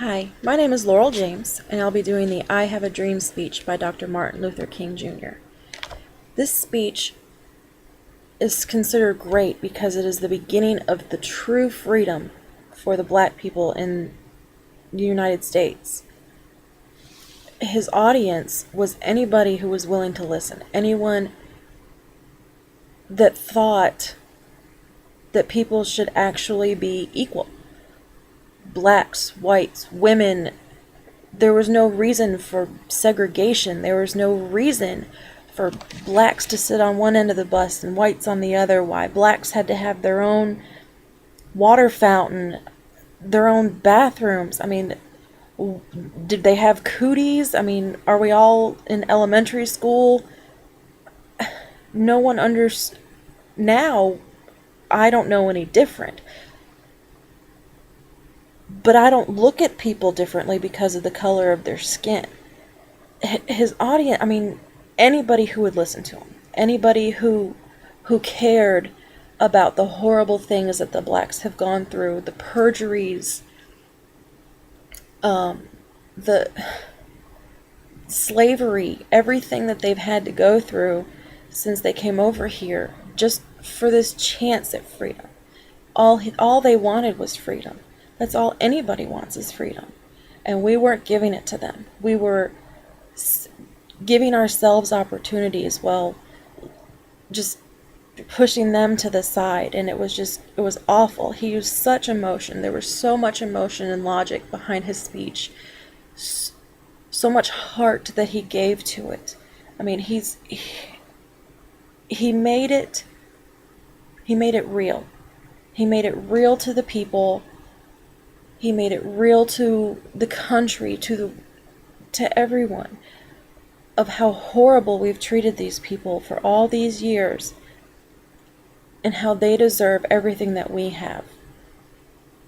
Hi, my name is Laurel James, and I'll be doing the I Have a Dream speech by Dr. Martin Luther King Jr. This speech is considered great because it is the beginning of the true freedom for the black people in the United States. His audience was anybody who was willing to listen, anyone that thought that people should actually be equal. Blacks, whites, women. There was no reason for segregation. There was no reason for blacks to sit on one end of the bus and whites on the other. Why blacks had to have their own water fountain, their own bathrooms. I mean, did they have cooties? I mean, are we all in elementary school? No one now, I don't know any different. But I don't look at people differently because of the color of their skin. His audience, I mean, anybody who would listen to him, anybody who cared about the horrible things that the blacks have gone through, the perjuries, the slavery, everything that they've had to go through since they came over here, just for this chance at freedom. All they wanted was freedom. That's all anybody wants is freedom. And we weren't giving it to them. We were giving ourselves opportunities while just pushing them to the side. And it was awful. He used such emotion. There was so much emotion and logic behind his speech. So much heart that he gave to it. I mean, he made it real. He made it real to the people. He made it real to the country, to everyone, of how horrible we've treated these people for all these years, and how they deserve everything that we have,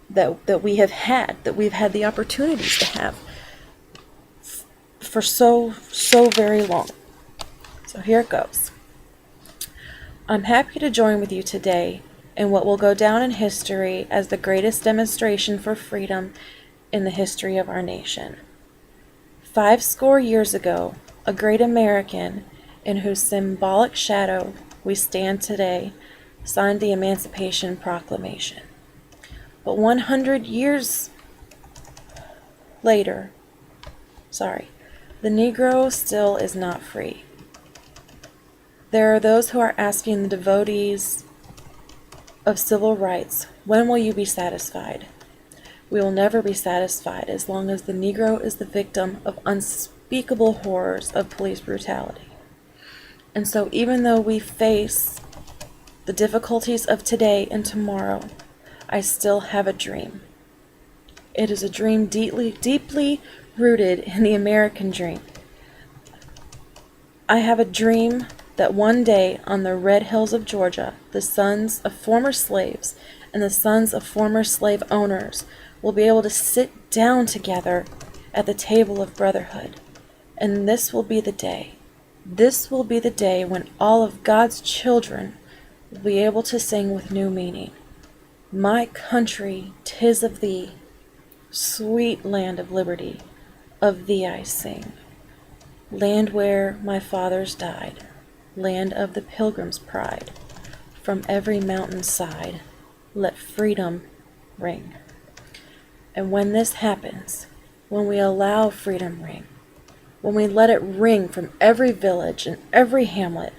that we have had, that we've had the opportunities to have for so very long. So here it goes. I'm happy to join with you today in what will go down in history as the greatest demonstration for freedom in the history of our nation. 50 years ago, a great American, in whose symbolic shadow we stand today, signed the Emancipation Proclamation. But 100 years later, the Negro still is not free. There are those who are asking the devotees of civil rights, when will you be satisfied? We will never be satisfied as long as the Negro is the victim of unspeakable horrors of police brutality. And so even though we face the difficulties of today and tomorrow, I still have a dream. It is a dream deeply rooted in the American dream. I have a dream that one day on the red hills of Georgia, the sons of former slaves and the sons of former slave owners will be able to sit down together at the table of brotherhood. And this will be the day. This will be the day when all of God's children will be able to sing with new meaning. My country, 'tis of thee, sweet land of liberty, of thee I sing. Land where my fathers died, land of the pilgrim's pride, from every mountain side, let freedom ring. And when this happens, when we allow freedom ring, when we let it ring from every village and every hamlet,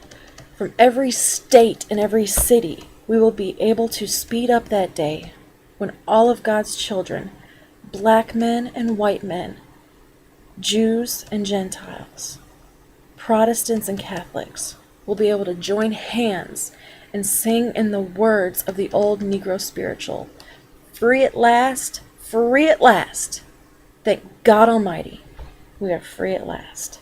from every state and every city, we will be able to speed up that day when all of God's children, black men and white men, Jews and Gentiles, Protestants and Catholics, will be able to join hands and sing in the words of the old Negro spiritual, free at last, free at last. Thank God Almighty, we are free at last.